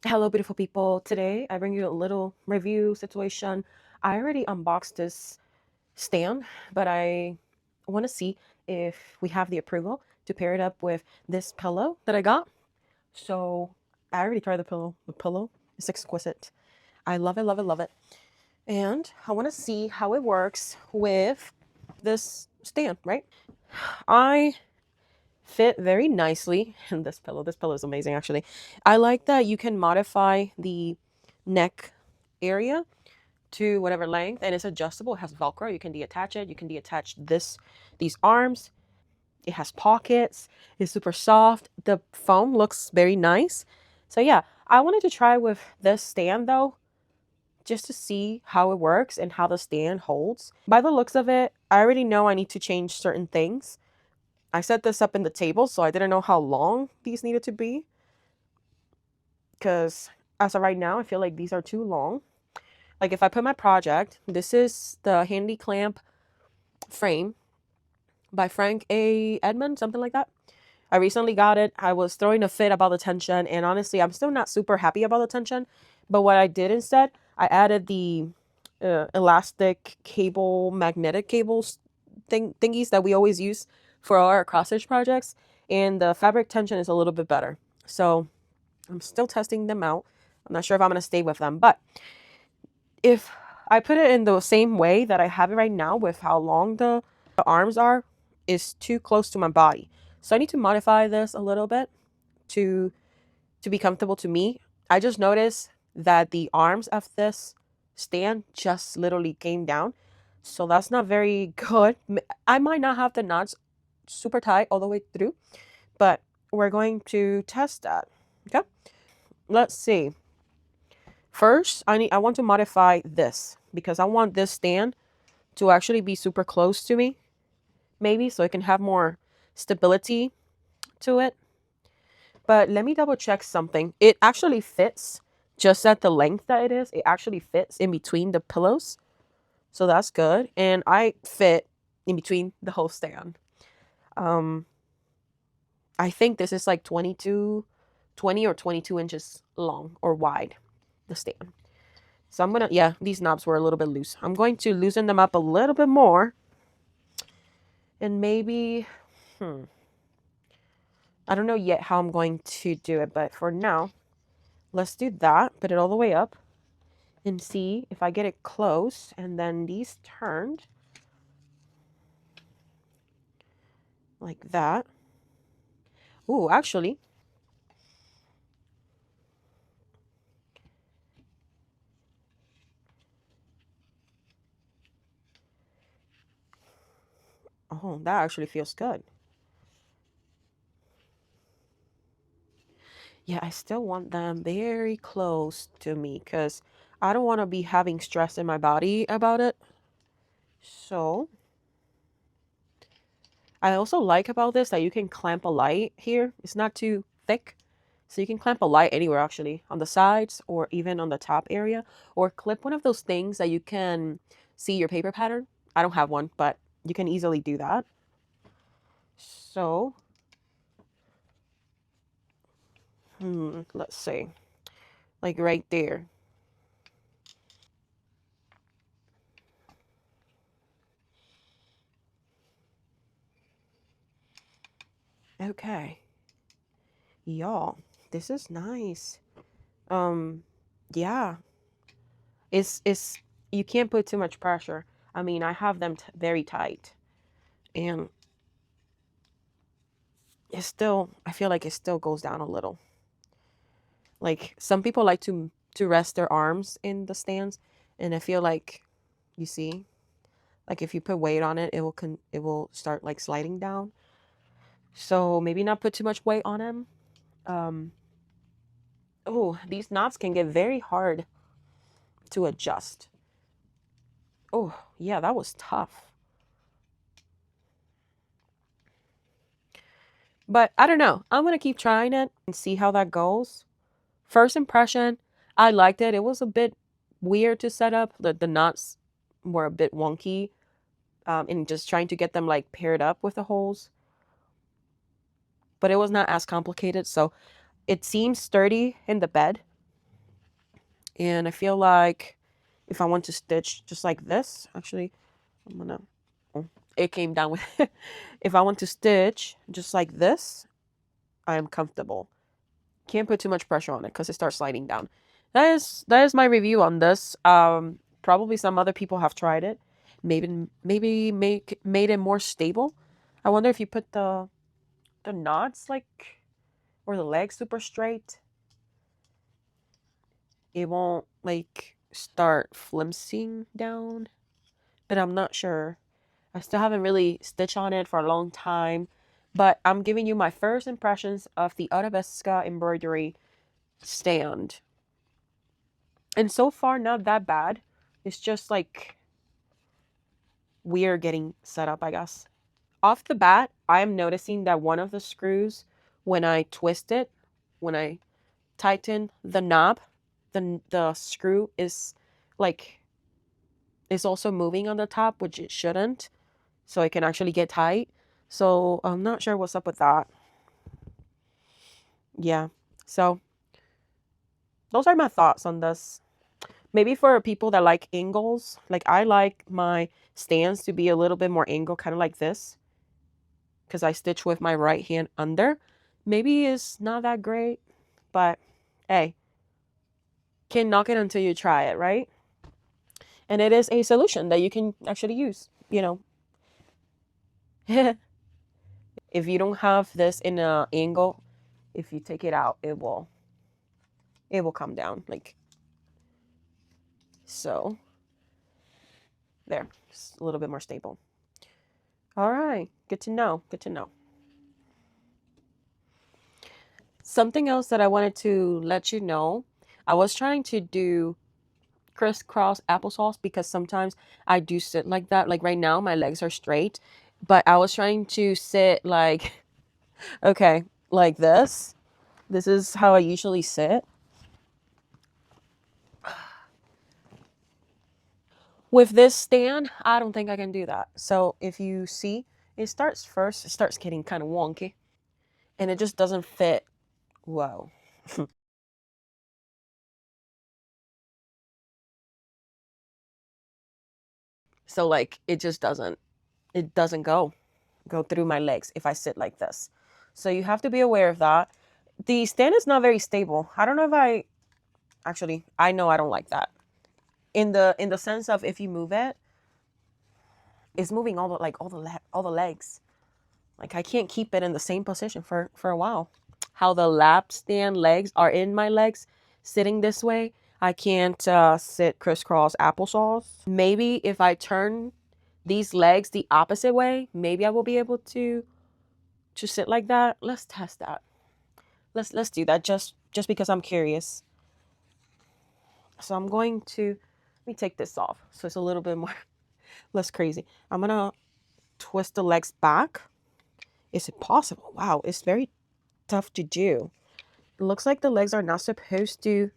Hello, beautiful people. Today I bring you a little review situation. I already unboxed this stand, but I want to see if we have the approval to pair it up with this pillow that I got. So I already tried the pillow. The pillow is exquisite. I love it, love it, love it. And I want to see how it works with this stand, right? I fit very nicely in this pillow. This pillow is amazing, actually. I like that you can modify the neck area to whatever length, and it's adjustable. It has Velcro. You can detach it. You can detach these arms. It has pockets. It's super soft. The foam looks very nice. So yeah, I wanted to try with this stand though, just to see how it works and how the stand holds. By the looks of it, I already know I need to change certain things. I set this up in the table, so I didn't know how long these needed to be. Because as of right now, I feel like these are too long. Like if I put my project, this is the Handi clamp frame by Frank A. Edmunds, something like that. I recently got it. I was throwing a fit about the tension, and honestly, I'm still not super happy about the tension. But what I did instead, I added the elastic cable, magnetic cables thingies that we always use for our cross stitch projects, and the fabric tension is a little bit better. So I'm still testing them out. I'm not sure if I'm gonna stay with them, but if I put it in the same way that I have it right now with how long the arms are, is too close to my body. So I need to modify this a little bit to be comfortable to me. I just noticed that the arms of this stand just literally came down. So that's not very good. I might not have the knots super tight all the way through, but we're going to test that. Okay? Let's see. First, I want to modify this because I want this stand to actually be super close to me, maybe so it can have more stability to it. But let me double check something. It actually fits just at the length that it is. It actually fits in between the pillows. So that's good. And I fit in between the whole stand. Um, I think this is like 20 or 22 inches long or wide, the stand. So I'm gonna, yeah, these knobs were a little bit loose. I'm going to loosen them up a little bit more. And maybe, I don't know yet how I'm going to do it, but for now, let's do that. Put it all the way up and see if I get it close. And then these turned like that. Ooh, actually, oh, that actually feels good. Yeah, I still want them very close to me because I don't want to be having stress in my body about it. So I also like about this that you can clamp a light here. It's not too thick. So you can clamp a light anywhere actually, on the sides or even on the top area, or clip one of those things that you can see your paper pattern. I don't have one, but you can easily do that. So, let's see, like right there. Okay, y'all, this is nice. Um, yeah, it's you can't put too much pressure. I mean, I have them very tight, and it's still, I feel like it still goes down a little. Like some people like to rest their arms in the stands, and I feel like, you see, like if you put weight on it, it will start like sliding down. So maybe not put too much weight on them. Um, oh, these knots can get very hard to adjust. Oh, yeah, that was tough. But I don't know. I'm gonna keep trying it and see how that goes. First impression, I liked it. It was a bit weird to set up. The knots were a bit wonky, and just trying to get them like paired up with the holes. But it was not as complicated. So it seems sturdy in the bed. And I feel like if I want to stitch just like this, actually, I'm gonna, oh, it came down with it. If I want to stitch just like this, I am comfortable. Can't put too much pressure on it because it starts sliding down. That is my review on this. Probably some other people have tried it. Maybe made it more stable. I wonder if you put the knots like, or the legs super straight, it won't like start flimsing down. But I'm not sure. I still haven't really stitched on it for a long time. But I'm giving you my first impressions of the Arabeska embroidery stand. And so far, not that bad. It's just like weird getting set up, I guess. Off the bat, I am noticing that one of the screws, when I twist it, when I tighten the knob, the screw is like, is also moving on the top, which it shouldn't. So it can actually get tight. So I'm not sure what's up with that. Yeah. So those are my thoughts on this. Maybe for people that like angles, like I like my stands to be a little bit more angle, kind of like this, because I stitch with my right hand under. Maybe it's not that great, but hey, can't knock it until you try it, right? And it is a solution that you can actually use, you know. If you don't have this in an angle, if you take it out, it will come down like so. There, it's a little bit more stable. All right, good to know. Good to know. Something else that I wanted to let you know, I was trying to do crisscross applesauce because sometimes I do sit like that. Like right now, my legs are straight, but I was trying to sit like, okay, like this. This is how I usually sit. With this stand, I don't think I can do that. So if you see, it starts getting kind of wonky and it just doesn't fit. Whoa. So like it just doesn't go through my legs if I sit like this. So you have to be aware of that. The stand is not very stable. I don't know if I know I don't like that. In the sense of if you move it, it's moving all the legs. Like I can't keep it in the same position for a while. How the lap stand legs are in my legs sitting this way, I can't sit crisscross applesauce. Maybe if I turn these legs the opposite way, maybe I will be able to sit like that. Let's test that. Let's do that just because I'm curious. So I'm going to let me take this off so it's a little bit more less crazy. I'm gonna twist the legs back. Is it possible? Wow, it's very tough to do. It looks like the legs are not supposed to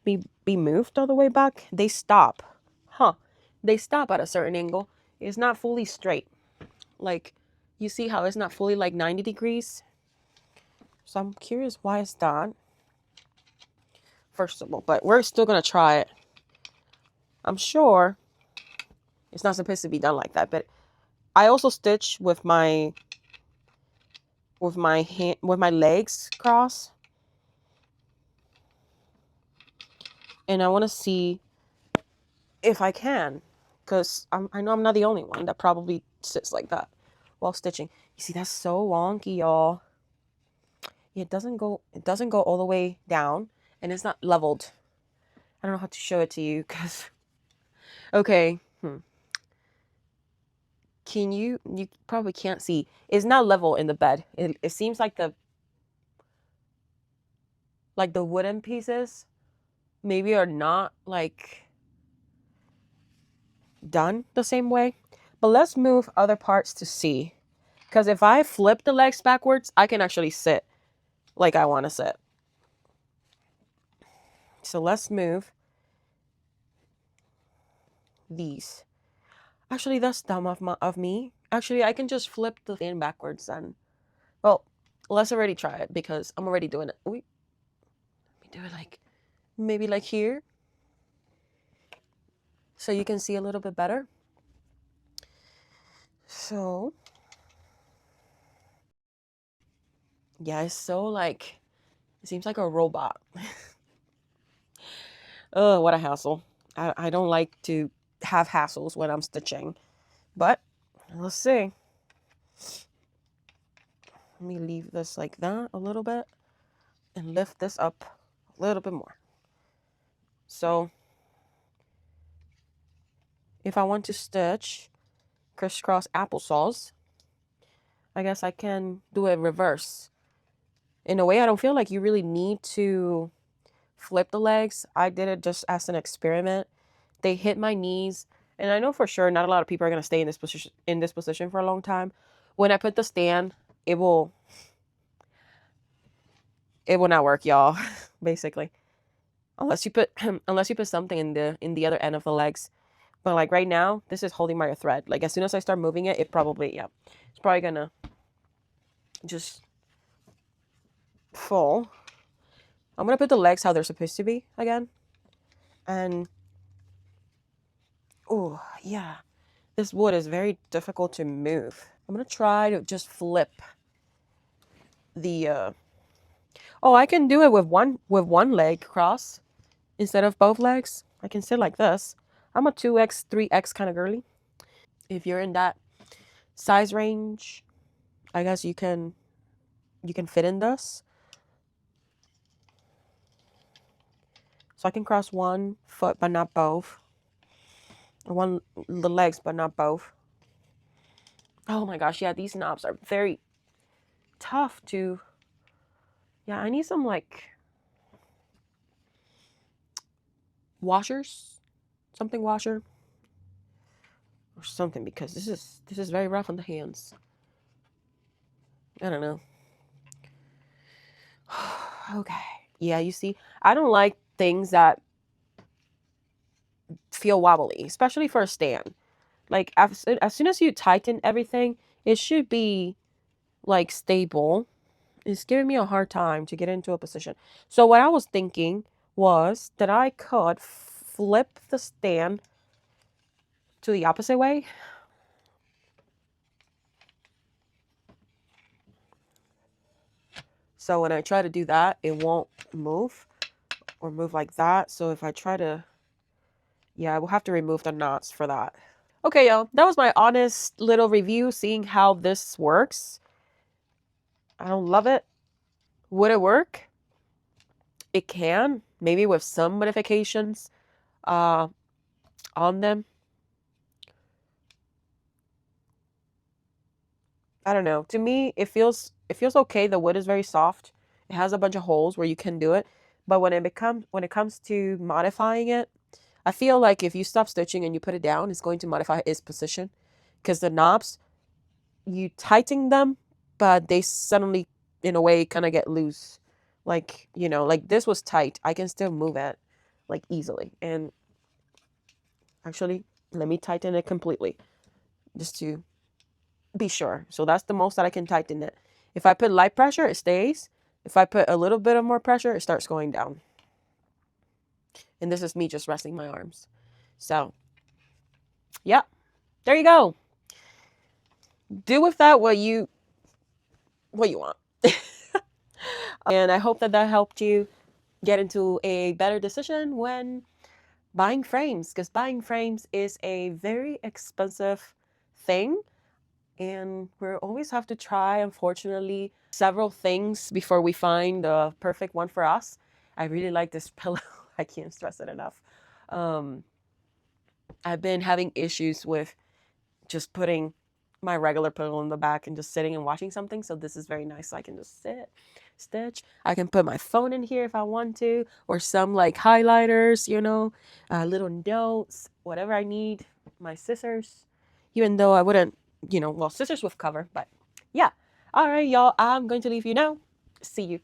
be moved all the way back. They stop. Huh. They stop at a certain angle. It's not fully straight. Like, you see how it's not fully like 90 degrees? So I'm curious why it's that. First of all, but we're still gonna try it. I'm sure it's not supposed to be done like that, but I also stitch with my legs crossed. And I want to see if I can, because I know I'm not the only one that probably sits like that while stitching. You see, that's so wonky, y'all. It doesn't go all the way down, and it's not leveled. I don't know how to show it to you, because okay, can you probably can't see. It's not level in the bed. It seems like the wooden pieces maybe are not like done the same way. But let's move other parts to see. Because if I flip the legs backwards, I can actually sit like I want to sit. So let's move these. Actually, that's dumb of me. Actually, I can just flip the fan backwards then. Well, let's already try it because I'm already doing it. Let me do it like, maybe like here. so you can see a little bit better. So yeah, it's so like, it seems like a robot. Oh, what a hassle. I don't like to have hassles when I'm stitching, but let's see. Let me leave this like that a little bit and lift this up a little bit more. So if I want to stitch crisscross applesauce, I guess I can do it reverse. In a way, I don't feel like you really need to flip the legs. I did it just as an experiment. They hit my knees, and I know for sure not a lot of people are going to stay in this position for a long time. When I put the stand, it will not work, y'all. Basically, unless you put something in the other end of the legs. But like right now, this is holding my thread. Like as soon as I start moving it, it's probably gonna just fall. I'm gonna put the legs how they're supposed to be again. And oh yeah, this wood is very difficult to move. I'm gonna try to just flip the oh, I can do it with one leg cross instead of both legs. I can sit like this. I'm a 2X, 3X kind of girly. If you're in that size range, I guess you can fit in this. So I can cross one foot but not both. The legs but not both. Oh my gosh, yeah, these knobs are very tough to. Yeah, I need some like washers, something washer or something, because this is very rough on the hands. I don't know. Okay. Yeah, you see, I don't like things that feel wobbly, especially for a stand. Like as soon as you tighten everything, it should be like stable. It's giving me a hard time to get into a position. So what I was thinking was that I could flip the stand to the opposite way. So when I try to do that, it won't move or move like that. So if I try to, yeah, I will have to remove the knots for that. Okay, y'all, that was my honest little review, seeing how this works. I don't love it. Would it work? It can, maybe with some modifications on them. I don't know. To me, it feels okay. The wood is very soft. It has a bunch of holes where you can do it. But when it comes to modifying it, I feel like if you stop stitching and you put it down, it's going to modify its position, because the knobs, you tighten them, but they suddenly, in a way, kind of get loose. Like, like this was tight. I can still move it like easily. And actually, let me tighten it completely just to be sure. So that's the most that I can tighten it. If I put light pressure, it stays. If I put a little bit of more pressure, it starts going down. And this is me just resting my arms. So, yeah, there you go. Do with that what you want. And I hope that helped you get into a better decision when buying frames, because buying frames is a very expensive thing. And we always have to try, unfortunately, several things before we find the perfect one for us. I really like this pillow. I can't stress it enough. I've been having issues with just putting my regular pillow in the back and just sitting and watching something. So this is very nice. So I can just sit, stitch. I can put my phone in here if I want to, or some like highlighters, little notes, whatever I need. My scissors, even though I wouldn't, scissors with cover, but yeah. All right, y'all, I'm going to leave you now. See you.